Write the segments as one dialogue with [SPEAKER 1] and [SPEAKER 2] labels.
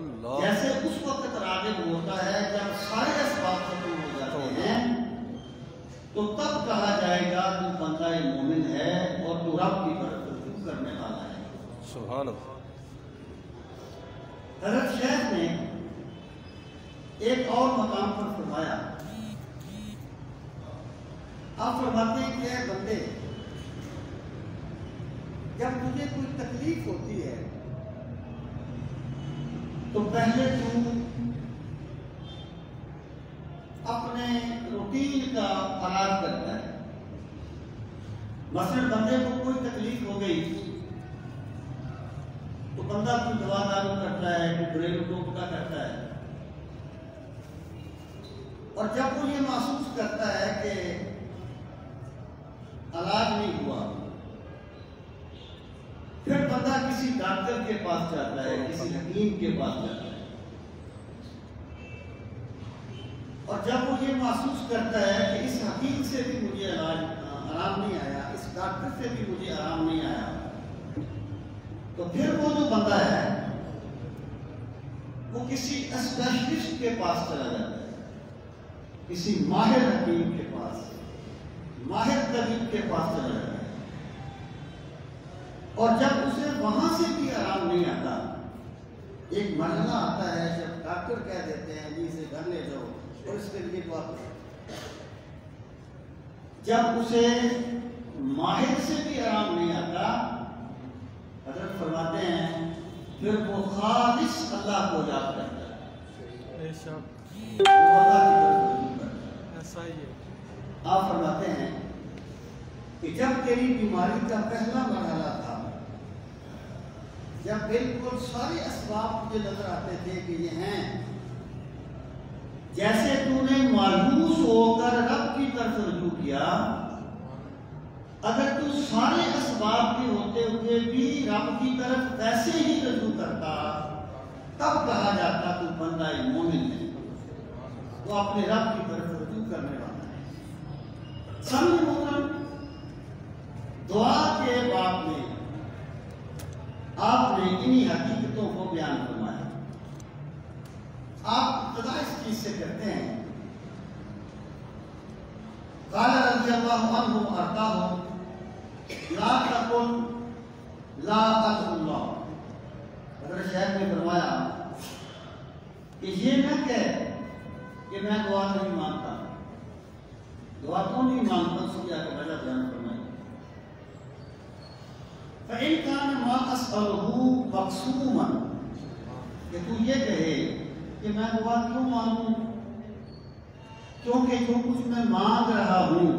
[SPEAKER 1] اللہ
[SPEAKER 2] جیسے اس وقت راغب ہوتا ہے جب سارے اسباب ختم ہو جاتے ہیں تو تب کہا جائے گا تو بندہ مومن ہے اور تو رب کی طرف رجوع کرنے والا ہے۔
[SPEAKER 1] سبحان اللہ۔
[SPEAKER 2] حضرت شیخ نے ایک اور مقام پر فرمایا، آپ فرماتے ہیں کہ اے بندے، جب تجھے کوئی تکلیف ہوتی ہے تو پہلے تو اپنے روٹین کا علاج کرتا ہے۔ مثلا بندے کو کوئی تکلیف ہو گئی تو بندہ کوئی دوا دارو کرتا ہے، کوئی گھریلو ٹوٹکا کرتا ہے، اور جب وہ یہ محسوس کرتا ہے کہ علاج نہیں ہوا، پھر بندہ کسی ڈاکٹر کے پاس جاتا ہے، کسی حکیم کے پاس جاتا ہے، اور جب وہ یہ محسوس کرتا ہے کہ اس حکیم سے بھی مجھے آرام نہیں آیا، اس ڈاکٹر سے بھی مجھے آرام نہیں آیا، تو پھر وہ جو بندہ ہے وہ کسی اسپیشلسٹ کے پاس چلا جاتا ہے، کسی ماہر حکیم کے پاس، ماہر طبیب کے پاس چلا جاتا ہے، اور جب اسے وہاں سے بھی آرام نہیں آتا، ایک مرحلہ آتا ہے جب ڈاکٹر کہہ دیتے ہیں جی اسے گھر لے جاؤ اور اس کے لیے دعا کرو۔ جب اسے ماہر سے بھی آرام نہیں آتا، حضرت فرماتے ہیں پھر وہ خالص اللہ کو یاد کرتا ہے، وہ اللہ کی طرف رجوع کرتا ہے۔ آپ فرماتے ہیں کہ جب تیری بیماری کا پہلا مرحلہ تھا، جب بالکل سارے اسباب مجھے نظر آتے تھے کہ یہ ہیں، جیسے تو نے مایوس ہو کر رب کی طرف رجوع کیا، اگر تو سارے اسباب کے ہوتے ہوئے بھی رب کی طرف ویسے ہی رجوع کرتا، تب کہا جاتا تو بندہ مومن ہے، وہ اپنے رب کی طرف رجوع کرنے والا ہے۔ سمجھ محترم، دعا کے باب میں آپ نے انہی حقیقتوں کو بیان فرمایا۔ آپ ابتدا اس چیز سے کرتے ہیں، قال رضی اللہ عنہ وارضاہ لا تقل لا ادعو اللہ، حضرت شیخ نے فرمایا کہ یہ نہ کہہ کہ میں دعا نہیں مانگتا، دعا کیوں نہیں مانگتا، اس کی آگے وجہ بیان فرمائی۔ فَإِنْ كَانَ مَا أَسْأَلُهُ مَقْسُومًا، کہ تو یہ کہے کہ میں دعا کیوں مانگوں، کیونکہ جو کچھ میں مانگ رہا ہوں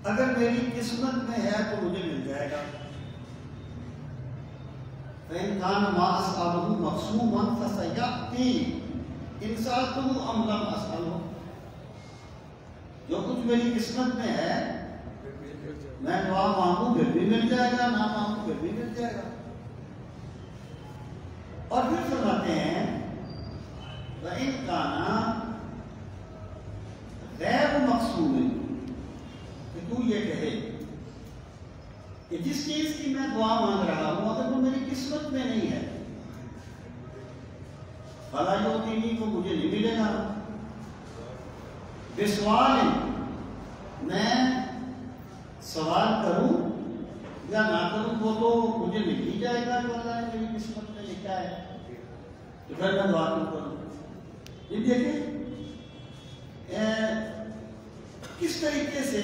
[SPEAKER 2] اگر میری قسمت میں ہے تو مجھے مل جائے گا۔ فَإِنْ كَانَ مَا أَسْأَلُهُ مَقْسُومًا فَسَيَأْتِي إِنْ سَأَلْتُهُ أَمْ لَمْ أَسْأَلْهُ، جو کچھ میری قسمت میں ہے میں دعا مانگوں پھر بھی مل جائے گا، نہ مانگوں پھر بھی مل جائے گا۔ اور پھر فرماتے ہیں وَإِنْ كَانَ غیر مقصود، کہ تو یہ کہے کہ جس چیز کی میں دعا مانگ رہا ہوں اگر وہ میری قسمت میں نہیں ہے، فَلَا يُعْطِنِي، تو مجھے نہیں ملے گا۔ بِسُؤَالٍ، میں سوال کروں یا نہ کروں وہ تو مجھے مل ہی جائے گا کہ اللہ نے میری قسمت میں لکھا ہے، تو پھر میں دعا کیوں کروں۔ یہ دیکھیں کس طریقے سے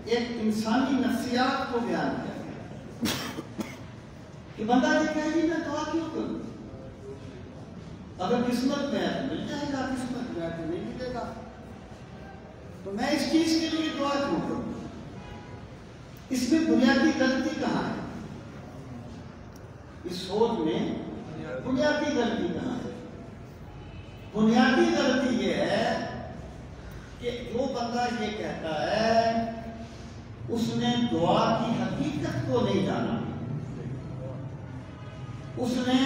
[SPEAKER 2] ایک انسانی نفسیات کو بیان کیا گیا کہ بندہ یہ کہے گی میں دعا کیوں کروں، اگر قسمت میں ہے تو مل جائے گا، قسمت میں ہے تو نہیں ملے گا، تو میں اس چیز کے لیے دعا کیوں کروں۔ اس میں بنیادی غلطی کہاں ہے، اس سوچ میں بنیادی غلطی کہاں ہے؟ بنیادی غلطی یہ ہے کہ جو بندہ یہ کہتا ہے اس نے دعا کی حقیقت کو نہیں جانا، اس نے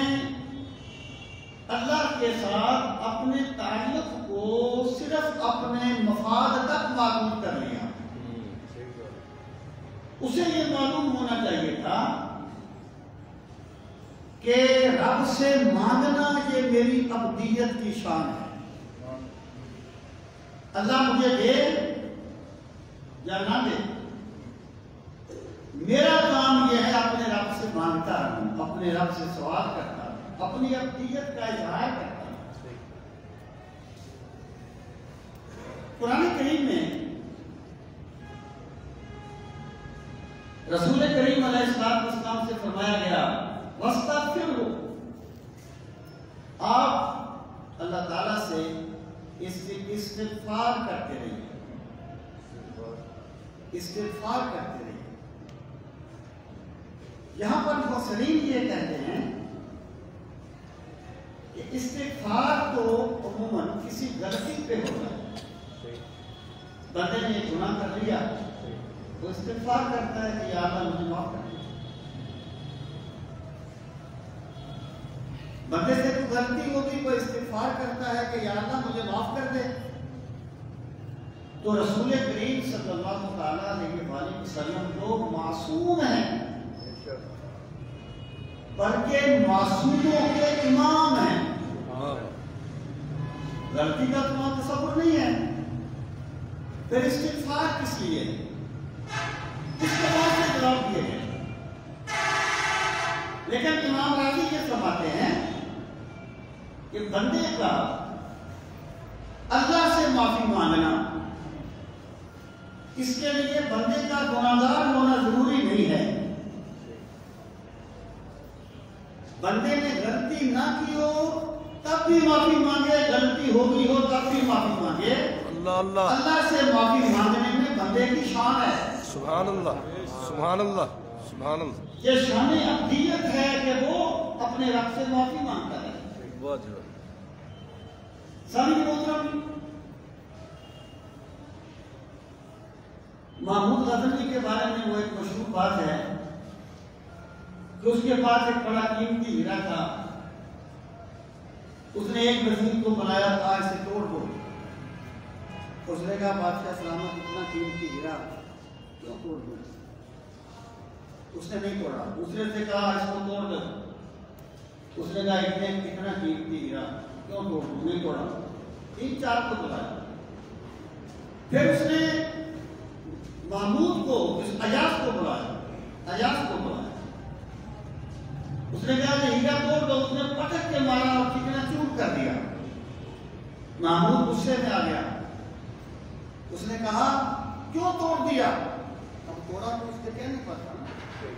[SPEAKER 2] اللہ کے ساتھ اپنے تعلق کو صرف اپنے مفاد تک معلوم کر لیا۔ اسے یہ معلوم ہونا چاہیے تھا کہ رب سے مانگنا یہ میری عبدیت کی شان ہے. اللہ مجھے دے یا نہ دے، میرا کام یہ ہے اپنے رب سے مانگتا رہوں، اپنے رب سے سوال کرتا رہوں، اپنی عبدیت کا اظہار کرتا ہوں. قرآن کریم میں رسول کریم علیہ السلام سے فرمایا گیا وَاسْتَغْفِرْهُ، آپ اللہ تعالیٰ سے استغفار کرتے رہیے، استغفار کرتے رہیے. یہاں پر مفسرین یہ کہتے ہیں کہ استغفار تو عموماً کسی غلطی پہ ہوتا ہے. بندے نے ایک گناہ کر لیا وہ استغفار کرتا ہے کہ یا اللہ مجھے معاف کر دے. بندے سے کوئی غلطی ہوتی کوئی استغفار کرتا ہے کہ یا اللہ مجھے معاف کر دے. تو رسول کریم صلی اللہ تعالیٰ علیہ وآلہ وسلم تو معصوم ہیں، بلکہ معصوموں کے امام ہیں. غلطی کا تمہارا تصور نہیں ہے، پھر استغفار کس لیے؟ اس کے بعد سے جواب دیے گئے. لیکن امام راضی یہ فرماتے ہیں کہ بندے کا اللہ سے معافی مانگنا اس کے لیے بندے کا گناہگار ہونا ضروری نہیں ہے. بندے نے غلطی نہ کی ہو تب بھی معافی مانگے، غلطی ہوگی ہو تب بھی معافی مانگے. اللہ سے معافی مانگنے میں بندے کی شان ہے.
[SPEAKER 1] سبحان اللہ، سبحان اللہ، سبحان اللہ.
[SPEAKER 2] یہ شان عبدیت ہے کہ وہ اپنے رب سے معافی مانگتا ہے. سامعین محترم، محمود غزنوی کے بارے میں وہ ایک مشہور بات ہے کہ اس کے پاس ایک بڑا قیمتی ہیرا تھا. اس نے ایک وزیر کو بنایا تھا اسے توڑ دو. اس نے کہا بادشاہ سلامت اتنا قیمتی ہیرا کیوں توڑ دو؟ اس نے نہیں توڑا. دوسرے سے کہا اس کو توڑ دو. اس نے کہا اتنا قیمتی ہیرا کیوں توڑ دو؟ نہیں توڑا. 3-4 کو بلایا. پھر اس نے محمود کو ایاز کو بلایا. اس نے کہا کہ ہیرا توڑ دو. اس نے پٹک کے مارا اور چکنا چور کر دیا. محمود غصے میں آ گیا. اس نے کہا کیوں توڑ دیا؟ اب توڑا تو اس کے کہنے پر تھا نا،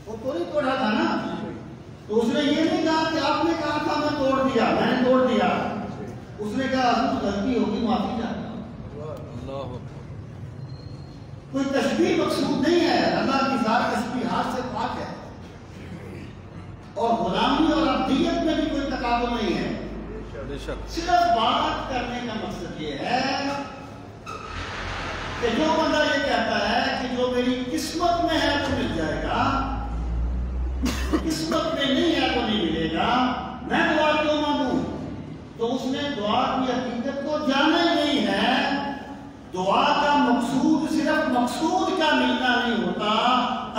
[SPEAKER 2] وہ تو نہیں توڑا تھا نا. تو اس نے یہ نہیں کہا کہ آپ نے کہا تھا میں توڑ دیا، میں نے توڑ دیا. اس نے کہا حضور غلطی ہوگی معافی چاہتا ہوں. کوئی تشبیہ مقصود نہیں ہے. اللہ کی ذات تشبیہات سے پاک ہے اور غلامی اور عبدیت میں بھی کوئی تقابل نہیں ہے. صرف بات کرنے کا مقصد یہ ہے کہ جو بندہ یہ کہتا ہے کہ جو میری قسمت میں ہے تو مل جائے گا، قسمت میں نہیں ہے تو نہیں ملے گا، میں دعا کیوں مانگوں؟ تو اس نے دعا کی حقیقت کو جانا ہی نہیں ہے. دعا کا مقصود صرف مقصود کا ملنا نہیں ہوتا،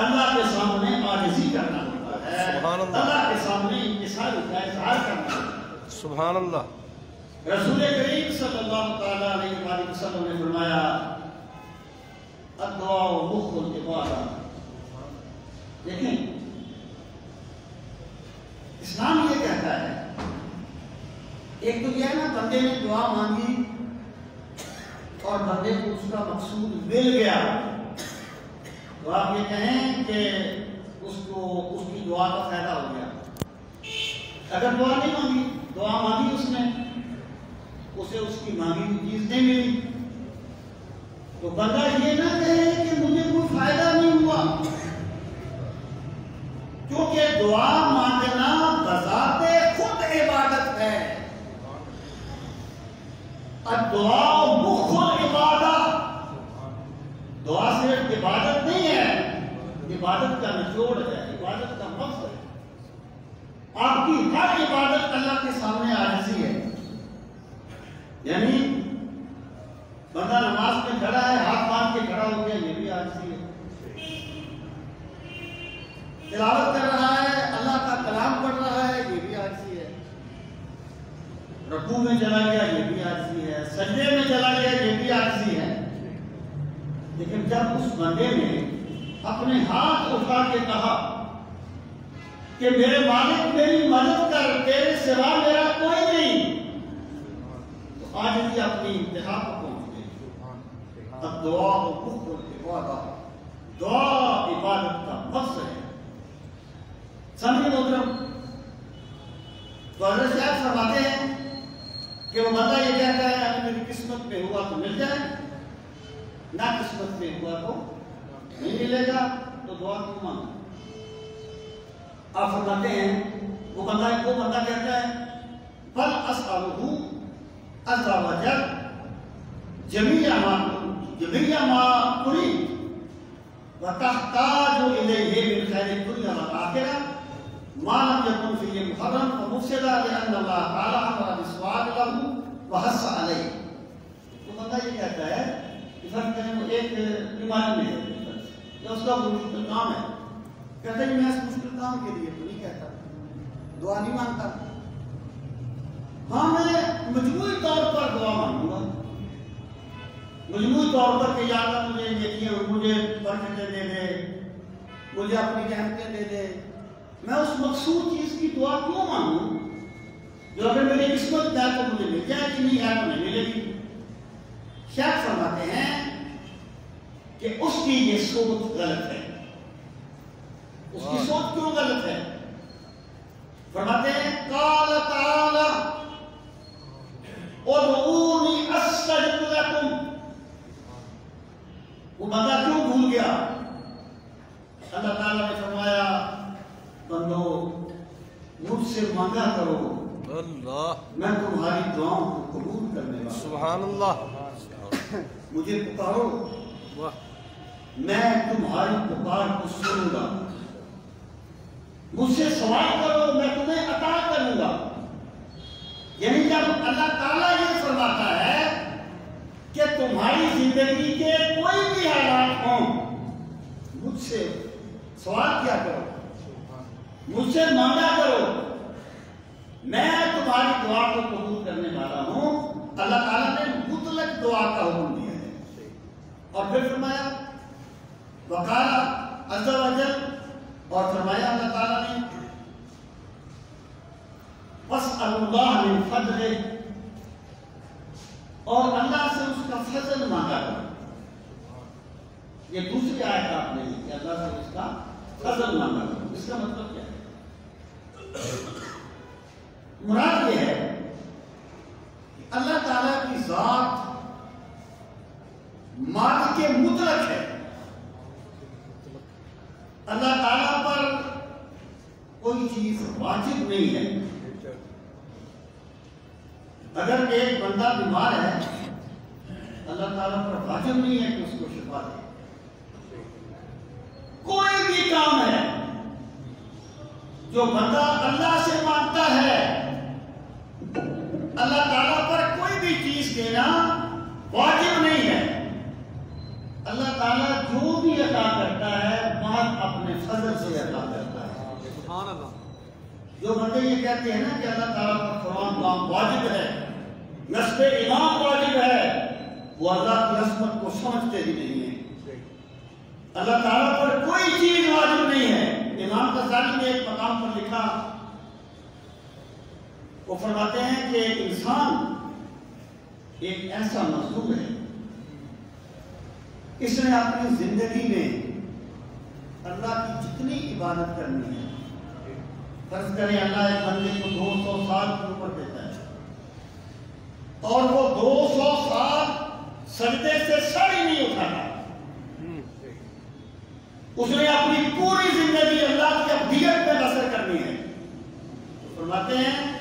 [SPEAKER 2] اللہ کے سامنے عاجزی کرنا ہوتا ہے، اللہ کے سامنے انکسار کا اظہار کرنا ہوتا ہے.
[SPEAKER 1] سبحان اللہ.
[SPEAKER 2] رسول کریم صلی اللہ تعالیٰ علیہ وآلہ وسلم نے فرمایا الدعاء مخ العبادہ. دیکھیں اسلام یہ کہتا ہے، ایک تو یہ ہے نا بندے نے دعا مانگی اور بندے کو اس کا مقصود مل گیا تو آپ یہ کہیں کہ اس کی دعا کا فائدہ ہو گیا. اگر دعا نہیں مانگی، دعا مانگی اس نے، اسے اس کی مانگی ہوئی چیز نہیں ملی، تو بندہ یہ نہ کہے کہ مجھے کوئی فائدہ نہیں ہوا، کیونکہ دعا مانگنا بذات خود عبادت ہے. الدعاء مخ العبادہ. دعا صرف عبادت نہیں ہے، عبادت کا نچوڑ ہے، عبادت کا مقصد ہے. آپ کی ہر عبادت اللہ کے سامنے عاجزی ہے. یعنی بندہ نماز میں کھڑا ہے، ہاتھ باندھ کے کھڑا ہو گیا، یہ بھی عاجزی ہے. تلاوت کر رہا ہے، اللہ کا کلام رکوع میں چلا گیا یہ بھی عاجزی ہے، سجدے میں چلا گیا یہ بھی عاجزی ہے. لیکن جب اس بندے نے اپنے ہاتھ اٹھا کے کہا کہ میرے مالک میری مدد کر، تیرے سوا میرا کوئی نہیں، تو عاجزی اپنی انتہا کو پہنچ گئی. اب دعا و کفر عبادت، دعا عبادت کا مقصد ہے. سمجھے محترم؟ تو حضرت صاحب فرماتے ہیں کہ وہ بندہ یہ کہتا ہے اگر میری قسمت میں ہوا تو مل جائے، نہ قسمت میں ہوا تو نہیں ملے گا، تو دعا کیوں مانگا؟ آپ فرماتے ہیں وہ بندہ کہتا ہے بل اسألہ عز وجل جمیع ما اريد وتحتاج الیہ من خیر الدنیا والآخرہ ما لم يكن فيه محرم ومفسدا لأن اللہ تعالی امر بالسؤال له وحث علیہ. تو بندہ یہ کہتا ہے کہ فرض کریں وہ ایک بیماری میں ہے یا اس کا مشکل کام ہے، کہتا ہے میں اس مشکل کام کے لیے تو نہیں کہتا، دعا نہیں مانگتا. ہاں میں مجموعی طور پر دعا مانگوں گا، مجموعی طور پر کہ یا اللہ مجھے نیکیاں، مجھے برکتیں دے دے، مجھے اپنی رحمتیں دے دے. میں اس مقصود چیز کی دعا کیوں مانگوں جو اگر میری قسمت ہے تو مجھے مل جائے، کہ نہیں ہے تو نہیں ملے گی. شیخ فرماتے ہیں کہ اس کی یہ سوچ غلط ہے. اس کی سوچ کیوں غلط ہے؟ فرماتے ہیں قال تعالی ادعونی استجب لکم. وہ بندہ کیوں بھول گیا؟ اللہ تعالیٰ نے فرمایا بندو مجھ سے مانگا کرو،
[SPEAKER 1] اللہ
[SPEAKER 2] میں تمہاری دعاؤں کو قبول کرنے والا.
[SPEAKER 1] سبحان اللہ.
[SPEAKER 2] مجھے پکارو، میں تمہاری پکار کو سنوں گا. مجھ سے سوال کرو، میں تمہیں عطا کروں گا. یعنی جب اللہ تعالیٰ یہ فرماتا ہے کہ تمہاری زندگی کے کوئی بھی حالات ہوں مجھ سے سوال کیا کرو، مجھ سے مانگا کرو، میں تمہاری دعا کو قبول کرنے والا ہوں. اللہ تعالیٰ نے مطلق دعا کا حکم دیا ہے. اور پھر فرمایا وقال عز وجل، اور فرمایا اللہ تعالیٰ نے واسألوا اللہ من فضلہ، اور اللہ سے اس کا فضل مانگا کرو. یہ دوسری آیت آپ نے کہ اللہ سے اس کا فضل مانگا کرو. اس کا مطلب کیا ہے؟ مراد یہ ہے کہ اللہ تعالیٰ کی ذات مالک مطلق ہے. اللہ تعالیٰ پر کوئی چیز واجب نہیں ہے. اگر ایک بندہ بیمار ہے اللہ تعالیٰ پر واجب نہیں ہے کہ اس کو شفا دے. کوئی بھی کام ہے جو بندہ اللہ سے مانگتا ہے، اللہ تعالیٰ پر کوئی بھی چیز دینا واجب نہیں ہے. اللہ تعالیٰ جو بھی عطا کرتا ہے محض اپنے فضل سے عطا کرتا ہے. سبحان اللہ. جو بندے یہ کہتے ہیں نا کہ اللہ تعالیٰ پر قرآن کام واجب ہے، نصب امام واجب ہے، وہ اللہ کی عظمت کو سمجھتے ہی نہیں ہیں. اللہ تعالیٰ پر کوئی چیز واجب نہیں ہے. امام غزالی نے ایک مقام پر لکھا، وہ فرماتے ہیں کہ انسان ایک ایسا مخلوق ہے، اس نے اپنی زندگی میں اللہ کی جتنی عبادت کرنی ہے، فرض کریں اللہ ایک بندے کو 200 سال کی عمر دیتا ہے اور وہ 200 سال سجدے سے سر ہی نہیں اٹھاتا، اس نے اپنی پوری زندگی اللہ کی عبودیت میں بسر کرنی ہے، تو فرماتے ہیں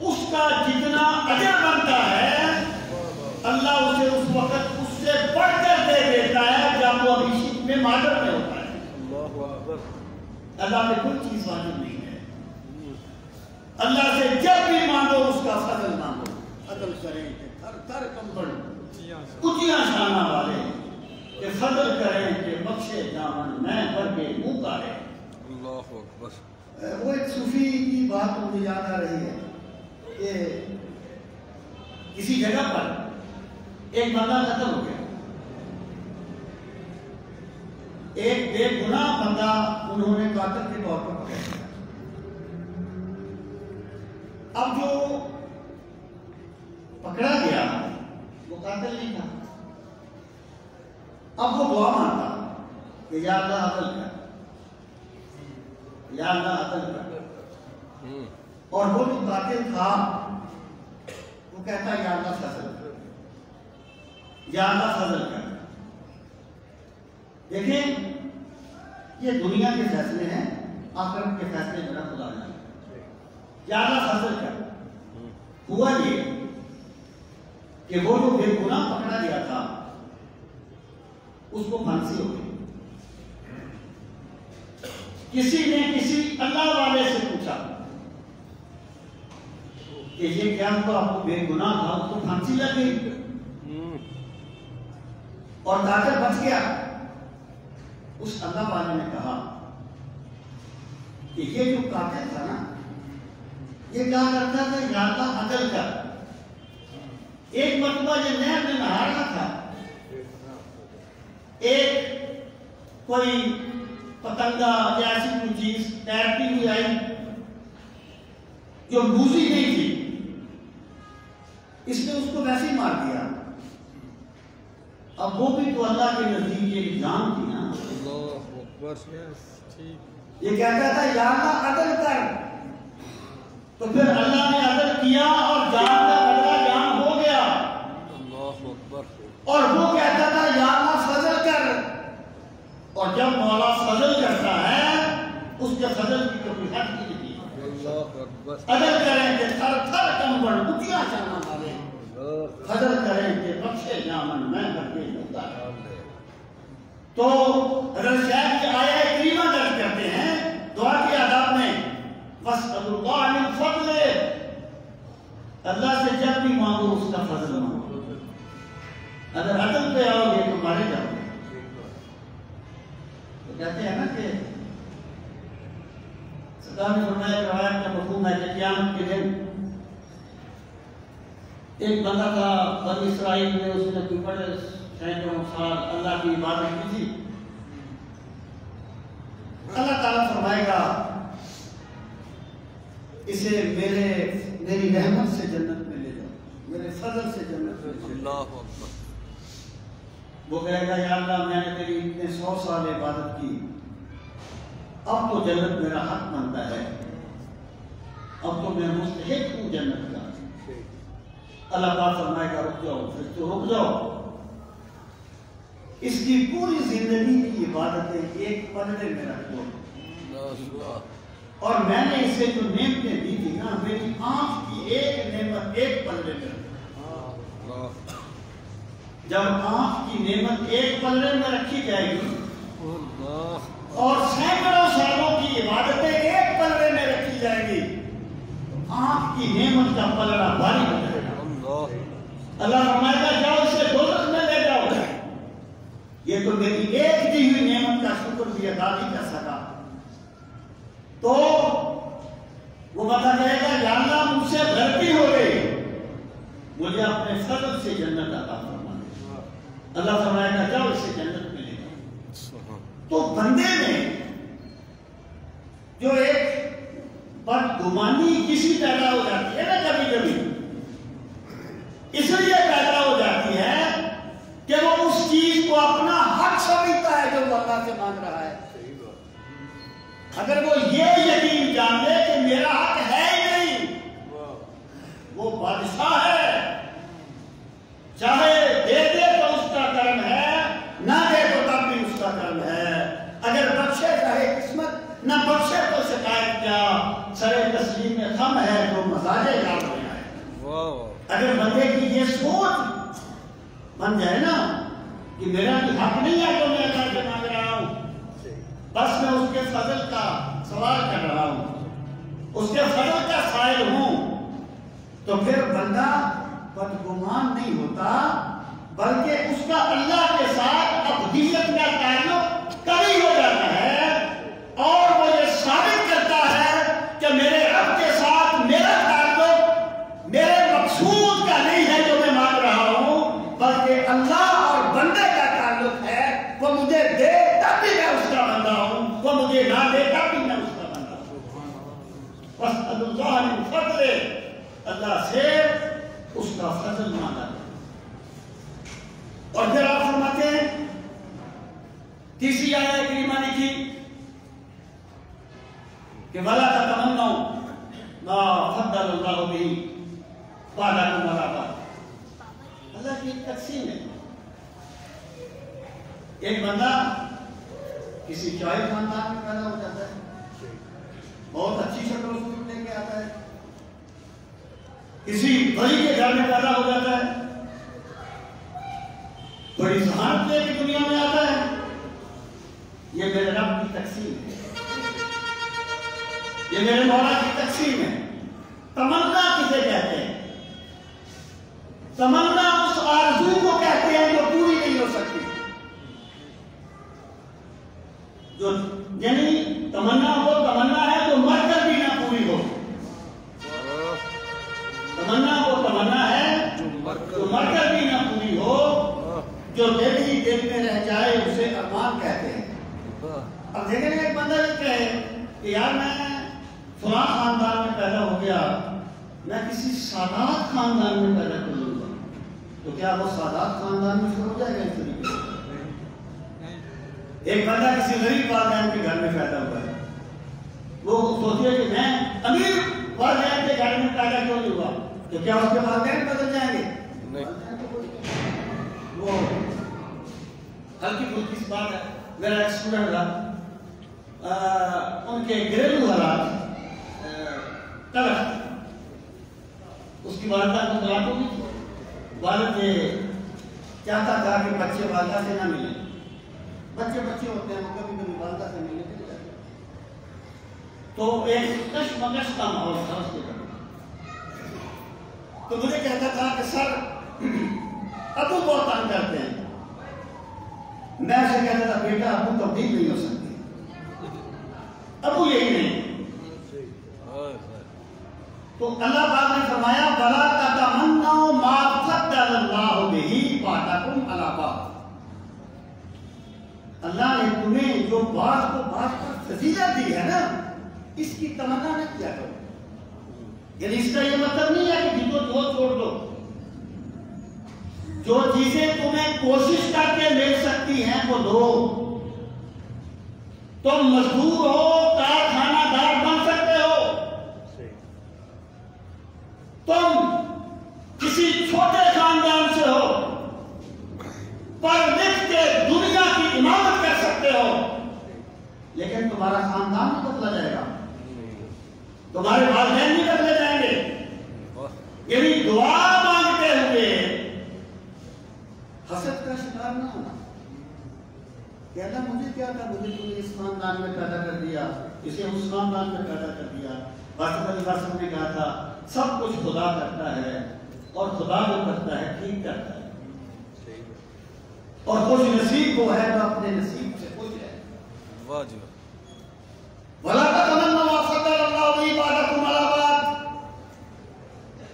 [SPEAKER 2] اس کا جتنا اجر بنتا ہے اللہ اسے اس وقت اس سے بڑھ کر دے دیتا ہے جب وہ ابھی شرک میں معذر میں ہوتا ہے. اللہ میں کوئی چیز واجب نہیں ہے. اللہ سے جب بھی مانگو اس کا فضل مانگو. فضل کریں کہ تھر کمبل اونچیاں شانہ والے، کہ فضل کریں کہ بخشے دامن میں بھر کے منہ کارے. اللہ اکبر. وہ ایک صوفی کی بات مجھے یاد آ رہی ہے کہ کسی جگہ پر ایک بندہ قتل ہو گیا، ایک بے گناہ بندہ انہوں نے قاتل کے طور پر پکڑ لیا۔ اب جو پکڑا گیا وہ قاتل نہیں تھا، اب وہ دعا مانتا کہ یا اللہ عدل کر، یا اللہ عدل کر، اور وہ جو قاتل تھا وہ کہتا یا اللہ فضل کر، یا اللہ فضل کر۔ دیکھیں یہ دنیا کے فیصلے ہیں، آخرت کے فیصلے میرا خدا جانے۔ یا اللہ فضل کر، ہوا یہ کہ وہ جو بے گناہ پکڑا گیا تھا اس کو پھانسی ہو گئی۔ کسی نے کسی اللہ والے سے پوچھا کہ یہ کیا تو آپ کو بے گناہ تھا، اس کو پھانسی لگ گئی اور قاتل بچ گیا۔ اس اللہ والے نے کہا کہ یہ جو قاتل تھا نا، یہ کیا کرتا تھا یا اللہ عدل کر۔ ایک مرتبہ یہ نہر میں نہا رہا تھا، ایک کوئی پتنگا یا ایسی کوئی چیز تیرتی ہوئی آئی جو لوزی نہیں تھی، اس نے اس کو ویسے ہی مار دیا۔ اب وہ بھی تو اللہ کے نزدیک ایک جان تھی نا۔ یہ کہتا تھا یا اللہ عدل کر، تو پھر اللہ نے عدل کیا اور جان کا بدلہ جان ہو گیا۔ اور وہ کہتا تھا یا اللہ فضل کر، اور جب مولا فضل کرتا ہے اس کے فضل کی کوئی حد نہیں تھی۔ عدل کریں کہ تھر تھر کمبل بتیا چانا مارے، فضل کریں کہ بخشے جامن میں بھرے ہوتا ہے۔ تو حضرت شیخ کی آیہ کریمہ درج کرتے ہیں دعا کے آداب میں، وَاسْأَلُوا اللَّهَ مِنْ فَضْلِهِ، اللہ سے جب بھی مانگو اس کا فضل مانگو، اگر عدل پہ آؤ گے تو مارے جاؤ گے۔ تو کہتے ہیں نا کہ سرکار نے فرمایا کہ روایت کا مفہوم ہے کہ قیامت کے دن ایک بندہ تھا بنی اسرائیل میں، اس نے کوئی بڑے سینکڑوں سال اللہ کی عبادت کی تھی۔ اللہ تعالیٰ فرمائے گا اسے میری رحمت سے جنت میں لے جاؤ، میرے فضل سے جنت میں لے جاؤ۔ وہ کہے گا یا اللہ میں نے تیری اتنے 100 سال عبادت کی، اب تو جنت میرا حق بنتا ہے، اب تو میں مستحق ہوں جنت کا۔ اللہ تعالیٰ فرمائے گا رک جاؤ، پھر تو رک جاؤ، اس کی پوری زندگی کی عبادتیں ایک پلڑے میں رکھ دو، اور میں نے اسے جو نعمتیں دی تھی نا، میری آنکھ کی ایک نعمت ایک پلڑے میں رکھ دو۔ جب آنکھ کی نعمت ایک پلڑے میں رکھی جائے گی اور سینکڑوں سالوں کی عبادتیں ایک پلڑے میں رکھی جائیں گی، آنکھ کی نعمت کا پلڑا بھاری ہو جائے گا۔ اللہ فرمائے گا جاؤ اسے دوزخ میں لے جاؤ، یہ تو میری ایک دی ہوئی نعمت کا شکر بھی ادا نہیں کر سکا۔ تو وہ بتا کہے گا یا اللہ مجھ سے غلطی ہو گئی، مجھے اپنے فضل سے جنت عطا فرما دے۔ اللہ فرمائے گا جاؤ اسے جنت میں لے جاؤ۔ تو بندے میں جو ایک بدگمانی کسی پیدا ہو جاتی ہے نا کبھی کبھی، اس لیے پیدا ہو جاتی ہے کہ وہ اس چیز کو اپنا حق سمجھتا ہے جو وہ اللہ سے مانگ رہا ہے۔ اگر وہ یہ یقین جان لے کہ میرا حق ہے ہی نہیں، وہ بادشاہ ہے، چاہے دے دے تو اس کا کرم ہے، نہ دے تو تب بھی اس کا کرم ہے، اگر بخشے چاہے قسمت، نہ بخشے تو شکایت کیا، سرے تسلیم میں خم ہے جو مزاج یاد ہو جائے۔ اگر بندے کی یہ سوچ بن جائے نا کہ میرا بھی حق نہیں ہے تو میں اللہ سے مانگ رہا ہوں، بس میں اس کے فضل کا سوال کر رہا ہوں، اس کے فضل کا سائل ہوں، تو پھر بندہ بدگمان نہیں ہوتا، بلکہ اس کا اللہ کے ساتھ ابدیت کا تعلق قوی ہو جاتا ہے، اور وہ یہ ثابت کرتا ہے کہ میرے رب کے ساتھ میرا تعلق میرے مقصود کا نہیں ہے جو اللہ من فضل، اللہ سے اس کا فضل مانگا کرو۔ اور پھر آپ فرماتے ہیں تیسری آیت کریمہ لکھی کہ وَلَا تَتَمَنَّوْا مَا فَضَّلَ اللَّهُ بِهِ بَعْضَكُمْ عَلَىٰ بَعْضٍ۔ اللہ کی ایک تقسیم ہے، ایک بندہ کسی شاہی خاندان میں پیدا ہو جاتا ہے، بہت اچھی شکل و صورت لے کے آتا ہے، کسی بڑی کے گھر میں پیدا ہو جاتا ہے، بڑی ذہانت لے کے دنیا میں آتا ہے، یہ میرے رب کی تقسیم ہے، یہ میرے مولا کی تقسیم ہے۔ تمنا کسے کہتے ہیں؟ تمنا اس آرزو کو کہتے ہیں جو پوری نہیں ہو سکتی، جو یعنی تمنا ہے تو مر کر بھی نہ پوری ہو، تمنا ہے جو مر کر بھی نہ پوری ہو، جو دل ہی دل میں رہ جائے اسے ارمان کہتے ہیں۔ اب دیکھیں ایک بندہ یہ کہے کہ یار میں فلاں خاندان میں پیدا ہو گیا، میں کسی سادات خاندان میں پیدا کر لوں گا، تو کیا وہ سادات خاندان میں شروع ہو جائے گا اس طریقے سے؟ ایک بندہ کسی غریب والدین کے گھر میں پیدا ہوا ہے، وہ سوچے کہ میں امیر والدین کے گھر میں پیدا کیوں نہیں ہوا، تو کیا اس کے والدین بدل جائیں گے؟ وہ ہلکی پھلکی سی بات ہے۔ میرا ایک اسٹوڈنٹ تھا، ان کے گھریلو حالات تلخ تھے، اس کی والدہ کو طلاق ہو گئی، والد چاہتا تھا کہ بچے والدہ سے نہ ملیں، بچے ہوتے ہیں وہ کبھی والدہ سے ملنے کے لیے، تو ایک کشمکش کا ماحول تھا اس کے گھر میں۔ تو مجھے کہتا تھا کہ سر ابو بہت تنگ کرتے ہیں، میں اسے کہتا تھا بیٹا ابو تبدیل نہیں ہو سکتی، ابو یہی نہیں۔ تو اللہ پاک نے فرمایا وَلَا تَتَمَنَّوْا مَا فَضَّلَ اللَّهُ بِهِ بَعْضَكُمْ عَلَىٰ بَعْضٍ۔ اللہ نے تمہیں جو بعض کو بعض پر فضیلت دی ہے نا، اس کی تمنا نہ کیا کرو، یعنی اس کا یہ مطلب نہیں ہے کہ جن کو چھوڑ دو، جو چیزیں تمہیں کوشش کر کے مل سکتی ہیں وہ دو۔ تم مزدور ہو، کارخانہ دار بن سکتے ہو، تم کسی چھوٹے خاندان سے ہو، پڑھ لکھ کے دنیا کی امامت کر سکتے ہو، لیکن تمہارا خاندان نہیں بدلا جائے گا، تمہارے والدین نہیں بدلے جائیں گے۔ یعنی دعا مانگتے ہوئے حسد کا شکار نہ ہونا کہ اللہ مجھے کیا تھا، مجھے تو اس خاندان میں پیدا کر دیا، اسے اس خاندان میں پیدا کر دیا۔ واسطہ علی واسطہ نے کہا تھا سب کچھ خدا کرتا ہے، اور خدا جو کرتا ہے ٹھیک کرتا ہے، اور خوش نصیب وہ ہے جو اپنے نصیب سے خوش ہے۔
[SPEAKER 1] واجب
[SPEAKER 2] وَلَا تَتَمَنَّوْا مَا فَضَّلَ اللَّهُ بِهِ بَعْضَكُمْ عَلَىٰ بَعْضٍ،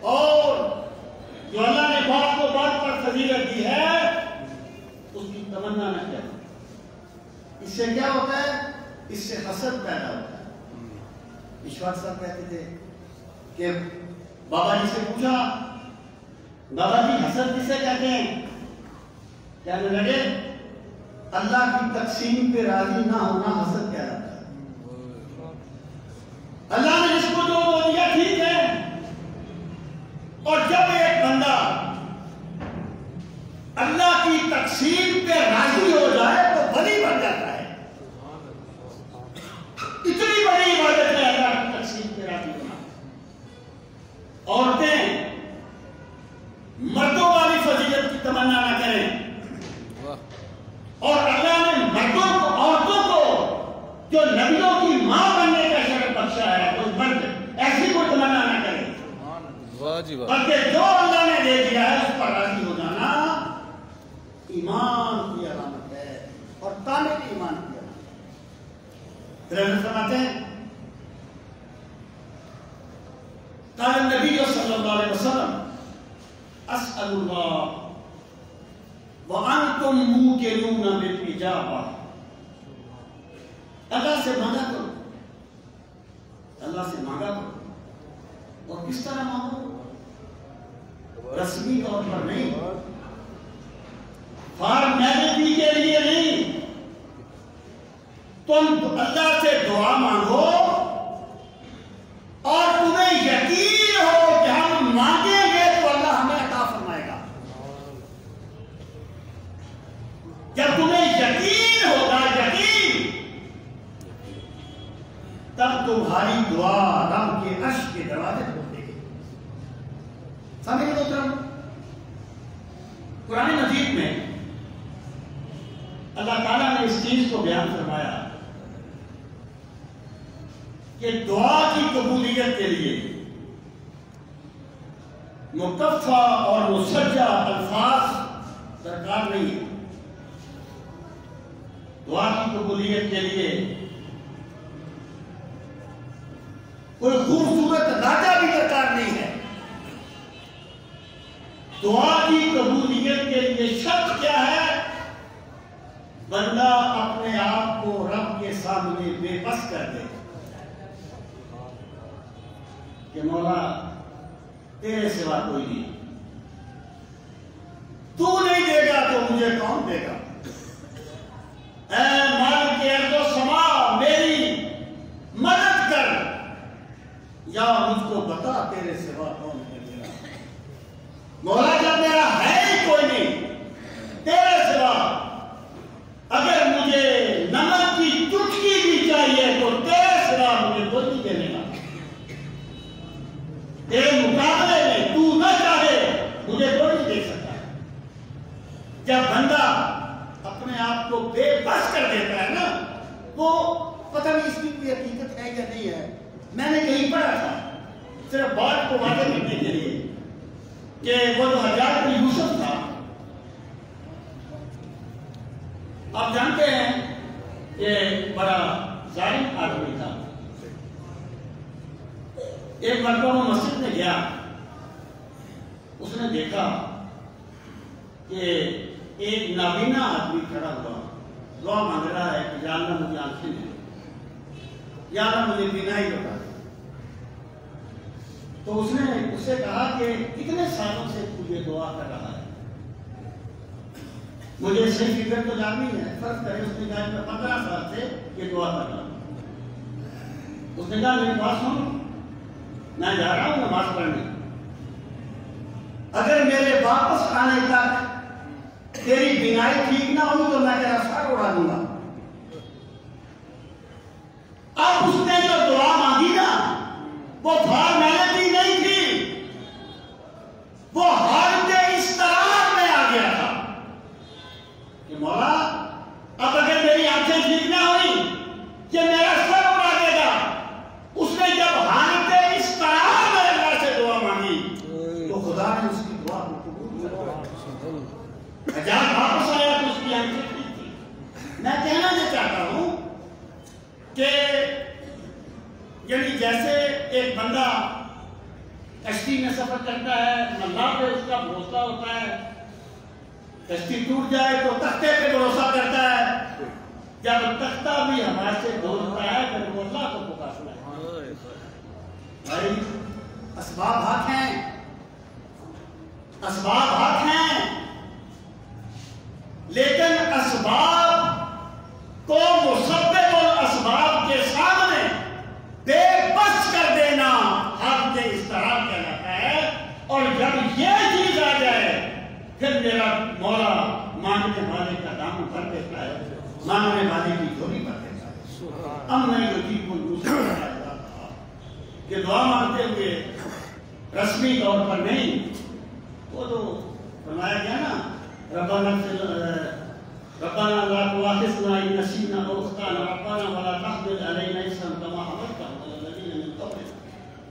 [SPEAKER 2] اور جو اللہ نے بعض کو بعض پر فضیلت دی ہے اس کی تمنا نہ کیا۔ اس سے کیا ہوتا ہے؟ اس سے حسد پیدا ہوتا ہے۔ اشفاق صاحب کہتے تھے کہ بابا جی سے پوچھا بابا جی حسد کسے کہتے ہیں؟ کہنے لگے اللہ کی تقسیم پہ راضی نہ ہونا حسد کہلاتا ہے۔ اللہ نے جس کو جو دیا ٹھیک ہے، اور جب ایک بندہ اللہ کی تقسیم پہ راضی ہو جائے تو بلی بن جاتا ہے۔ اتنی بڑی عبادت ہے اللہ کی تقسیم پہ راضی ہونا۔ عورتیں مردوں والی فضیلت کی تمنا نہ کریں، اور اللہ نے مردوں کو، عورتوں کو جو نبیوں کی ماں بننے کا شرف بخشا ہے، وہ مرد ایسی کوئی تمنا نہ کرے، بلکہ جو اللہ نے دے دیا ہے اس پر راضی ہو جانا ایمان کی علامت ہے، اور کامل ایمان کی علامت ہے۔ پھر حضرت فرماتے ہیں قال النبی صلی اللہ علیہ وسلم اسأل اللہ وَأَنْتُمْ مُوقِنُونَ بِالْإِجَابَةِ، اللہ سے مانگا کرو، اللہ سے مانگا کرو، کس طرح مانگو؟ رسمی طور پر نہیں، فارمیلٹی کے لیے نہیں، تم اللہ سے دعا مانگو اور تمہیں یقین ہو کہ ہم مانگیں گے تو اللہ ہمیں عطا فرمائے گا۔ جب تمہیں یقین ہوگا، یقین، تب تمہاری دعا رب کے عرش کے دروازے کھولے گی۔ سمجھ لو محترم، قرآن مجید میں اللہ تعالیٰ نے اس چیز کو بیان فرمایا کہ دعا کی قبولیت کے لیے مکفّہ اور مسجع الفاظ درکار نہیں ہے۔ دعا کی قبولیت کے لیے کوئی خوبصورت لہجہ بھی درکار نہیں ہے۔ دعا کی قبولیت کے لیے شرط کیا ہے؟ بندہ اپنے آپ کو رب کے سامنے بے بس کر دے کہ مولا تیرے سوا کوئی نہیں، تو نہیں دے گا تو مجھے کون دے گا؟ اے مالک ارض و سما، میری مدد کر، یا مجھ کو بتا تیرے سوا کون ہے میرا؟ مولا جب میرا ہے ہی کوئی نہیں تیرے سوا، اگر مجھے نمک کی چٹکی بھی چاہیے تو تیرے سوا مجھے کوئی نہیں دینے گا۔ تیرے مقابلے میں تو نہ چاہے مجھے کوئی نہیں دے سکتا۔ جب بندہ اپنے آپ کو بے بس کر دیتا ہے نا، وہ پتہ نہیں اس کی کوئی حقیقت ہے یا نہیں ہے، میں نے کہیں پڑھا تھا صرف بات کو واضح کرنے کے لیے کہ وہ جو حجاج بن یوسف تھا، آپ جانتے ہیں کہ بڑا ظالم آدمی تھا۔ ایک مرتبہ وہ مسجد میں گیا، اس نے دیکھا کہ ایک نابینا آدمی کھڑا ہوا دعا مانگ رہا ہے کہ یا اللہ مجھے آنکھیں دے، یا اللہ مجھے بینائی لوٹا۔ تو اس نے اس سے کہا کہ کتنے سالوں سے تو یہ دعا کر رہا ہے؟ مجھے صحیح فکر تو جاننی ہے۔ فرض کرے اس نے کہا میں 15 سال سے یہ دعا کر رہا ہوں۔ اس نے کہا میری بات سن، میں جا رہا ہوں نماز پڑھنے، اگر میرے واپس آنے تک تیری بینائی ٹھیک نہ ہوئی تو میں تیرا سر اڑا دوں گا۔ اب اس نے جو دعا مانگی نا، وہ فارمیلٹی نہیں تھی، وہ حالت استراحت میں آ گیا تھا کہ مولا اب اگر میری آنکھیں ٹھیک نہ ہوئی کہ میرا سر اڑا دے گا۔ اس نے جب حالت استراحت میں اللہ سے دعا مانگی تو خدا نے اس کی دعا کو قبول کیا۔ حجاج واپس آیا تو اس کی آنکھیں ٹھیک تھی۔ میں کہنا یہ چاہتا ہوں کہ یعنی جیسے ایک بندہ کشتی میں سفر کرتا ہے، اللہ پہ اس کا بھروسہ ہوتا ہے، کشتی ٹوٹ جائے تو تختے پہ بھروسہ کرتا ہے، جب تختہ بھی ہمارے سے دھوتا ہے پھر وہ اللہ کو پکارتا ہے۔ بھائی اسباب حق ہیں، اسباب حق ہیں، لیکن اسباب کو مسبب الاسباب کے سامنے بے بس کر دینا حق کے استراحت کہلاتا ہے۔ اور جب یہ چیز آ جائے پھر میرا مولا مانگنے والے کا دام بھر دیتا ہے، مانگنے والے کی جھولی بھر دیتا ہے۔ اب میں یقین کو دوسرا کہ دعا مانگتے ہوئے رسمی طور پر نہیں، وہ تو فرمایا گیا نا ربنا لا تؤاخذنا إن نسينا أو أخطأنا ربنا ولا تحمل علينا إصرا كما حملته على الذين من قبلنا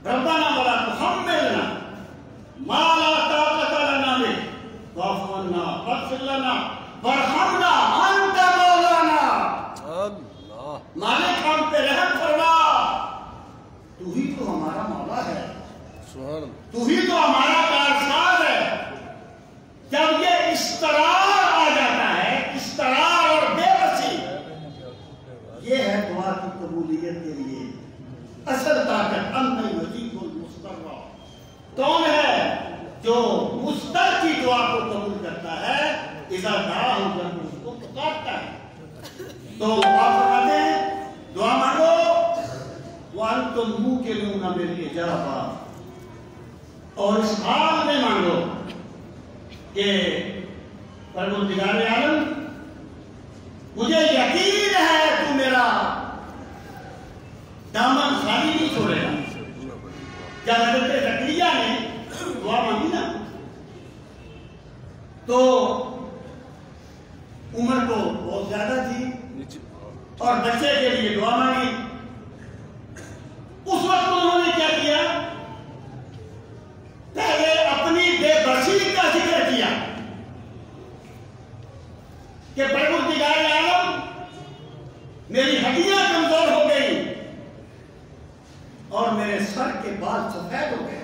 [SPEAKER 2] ربنا ولا تحملنا ما لا طاقة لنا به واعف عنا واغفر لنا وارحمنا أنت مولانا۔ مالک ہم پہ رحم فرما، تو ہی تو ہمارا مولا ہے، تو ہی تو ہمارا کارساز ہے۔ جب یہ استقرار آ جاتا ہے، استقرار اور بے بسی، یہ ہے دعا کی قبولیت کے لیے اصل طاقت۔ انت یجیب المضطر کون ہے جو مستر کی دعا کو قبول کرتا ہے؟ اذا دعا ہو جب اس کو پکارتا ہے. تو آپ فرماتے ہیں دعا مانگو وَأَنْتُمْ مُوقِنُونَ بِالْإِجَابَةِ، اور اس حال میں مانگو کہ پروردگار عالم مجھے یقین ہے تو میرا دامن خالی نہیں چھوڑے گا. جب حضرت زکریا نے دعا مانگی نا تو عمر کو بہت زیادہ تھی اور بچے کے لیے دعا مانگی. اس وقت انہوں نے کیا کیا؟ پہلے اپنی بے بسی کا ذکر کیا کہ پروردگار عالم میری ہڈیاں کمزور ہو گئی اور میرے سر کے بال سفید ہو گئے.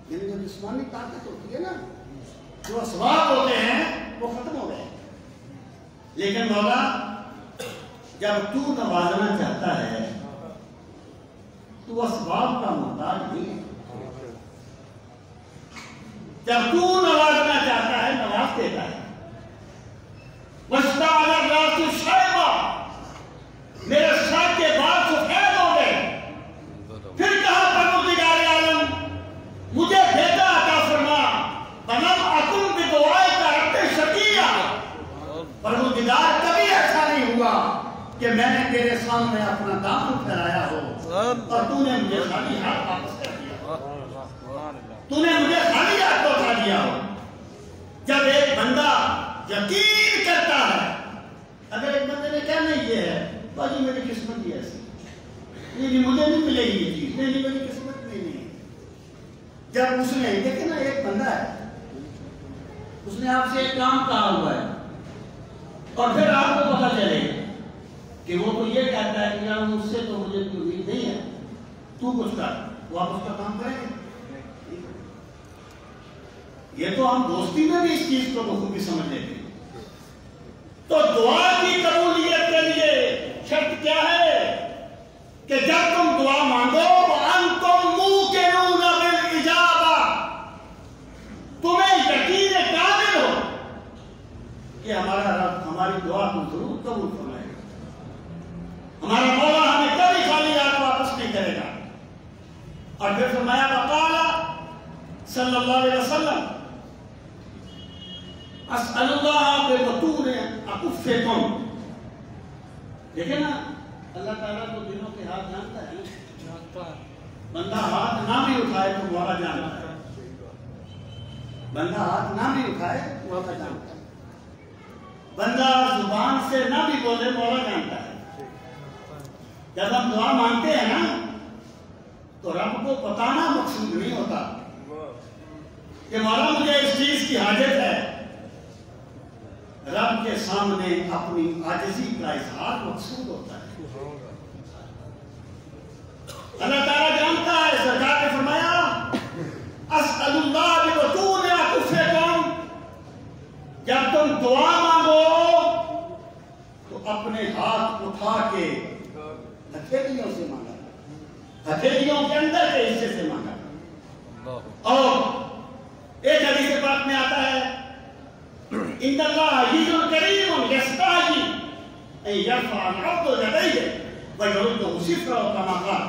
[SPEAKER 2] یعنی جو جسمانی طاقت ہوتی ہے نا، جو اسباب ہوتے ہیں وہ ختم ہو گئے. لیکن مولا جب تو نوازنا چاہتا ہے تو اسباب کا محتاج نہیں ہے. جب تو نوازنا چاہتا ہے نواز دیتا ہے. وَاسْتَعْلَ الرَّاسُ شَيْبًا، میرے سر کے بال سفید ہو گئے. پھر کہا پروردگار عالم مجھے بیٹا عطا فرما، وَلَمْ أَكُنْ بِدُعَائِكَ رَبِّ شَقِيًّا. پروردگار کبھی ایسا نہیں ہوا کہ میں نے تیرے سامنے اپنا دامن پھیلایا ہو اور تو نے مجھے خالی ہاتھ واپس کر دیا، تو نے مجھے خالی ہاتھ پہنچا دیا ہو. جب ایک بندہ یقین کرتا ہے، اگر ایک بندے نے کہنا یہ ہے باجی میری قسمت ہی ایسی، نہیں مجھے نہیں ملے گی یہ چیز، نہیں میری قسمت نہیں ہے. جب اس نے دیکھیں نا ایک بندہ ہے، اس نے آپ سے ایک کام کہا ہوا ہے اور پھر آپ کو پتا چلے کہ وہ تو یہ کہتا ہے کہ یار مجھ سے تو مجھے کوئی امید نہیں ہے، تو کچھ کر، وہ آپ اس کا کام کریں گے. یہ تو ہم دوستی میں بھی اس چیز کو بخوبی سمجھ لیتے ہیں. تو دعا کی قبولیت کے لیے شرط کیا ہے کہ جب تم دعا مانگو وَأَنْتُمْ مُوقِنُونَ بِالْإِجَابَةِ، تمہیں یقین کامل ہو کہ ہمارا رب ہماری دعا کو ضرور قبول فرمائے گا، ہمارا مولا ہمیں کبھی خالی ہاتھ واپس نہیں کرے گا. اور پھر فرمایا وقال صلی اللہ علیہ وسلم اسأل اللہ ببطون اکفکم. دیکھیں نا اللہ تعالیٰ کو دلوں کے ہاتھ جانتا ہے. بندہ ہاتھ نہ بھی اٹھائے تو مولا جانتا ہے، بندہ ہاتھ نہ بھی اٹھائے مولا جانتا ہے، بندہ زبان سے نہ بھی بولے مولا جانتا ہے. جب ہم دعا مانگتے ہیں نا تو رب کو بتانا مقصود نہیں ہوتا کہ مولا مجھے اس چیز کی حاجت ہے. رب کے سامنے اپنی عاجزی کا اظہار مقصود ہوتا ہے. اللہ تعالیٰ جانتا ہے. سرکار نے فرمایا اسأل اللہ ببطون اکفکم، جب تم دعا مانگو تو اپنے ہاتھ اٹھا کے ہتھیلیوں سے مانگا، ہتھیلیوں کے اندر کے حصے سے مانگا. اور ایک حدیث پاک میں آتا ہے ان اللہ عزیز کریم یستحیی ان یرفع العبد یدیہ ویرده صفرا کما قال.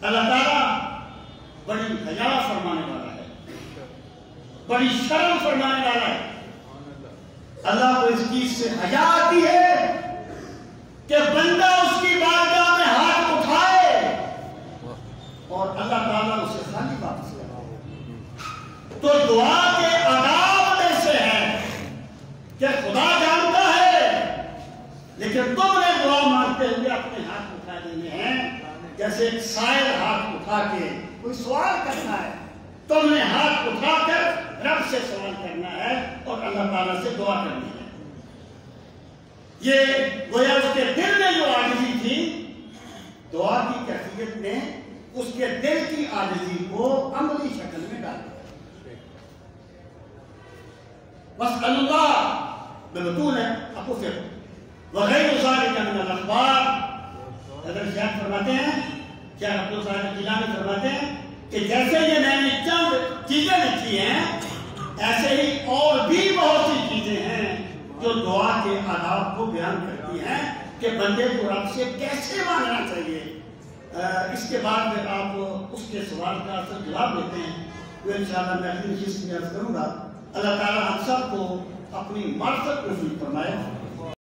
[SPEAKER 2] اللہ تعالیٰ بڑی حیا فرمانے والا ہے، بڑی شرم فرمانے والا ہے. اللہ کو اس چیز سے حیا آتی ہے کہ بندہ اس کی بارگاہ میں ہاتھ اٹھائے اور اللہ تعالیٰ اسے خالی واپس کرے. تو دعا کے آداب میں سے ہے کہ خدا جانتا ہے، لیکن تم نے دعا مانگتے ہوئے اپنے ہاتھ اٹھا دینے ہیں جیسے ایک سائل ہاتھ اٹھا کے کوئی سوال کرنا ہے. تم نے ہاتھ اٹھا کر رب سے سوال کرنا ہے اور اللہ تعالیٰ سے دعا کرنی ہے. یہ گویا اس کے دل میں جو عاجزی تھی، دعا کی کیفیت نے اس کے دل کی عاجزی کو عملی شکل میں ڈال دیا. وَاسْأَلُ اللَّهَ بِبُطُونِ أَكُفِّكُمْ وَغَيْرُ ذَلِكَ مِنَ الْأَخْبَارِ. حضرت شیخ فرماتے ہیں، شیخ عبدالصالح جیلانی فرماتے ہیں کہ جیسے یہ میں نے چند چیزیں لکھی ہیں ایسے ہی اور بھی بہت سی چیزیں ہیں جو دعا کے آداب کو بیان کرتی ہیں کہ بندے کو رب سے کیسے مانگنا چاہیے۔ اس کے بعد میں آپ اس کے سوال کا جواب دیتے ہیں وہ انشاءاللہ میں اپنی نشست میں عرض کروں گا۔ اللہ تعالیٰ ہم سب کو اپنی معرفت نصیب فرمائے۔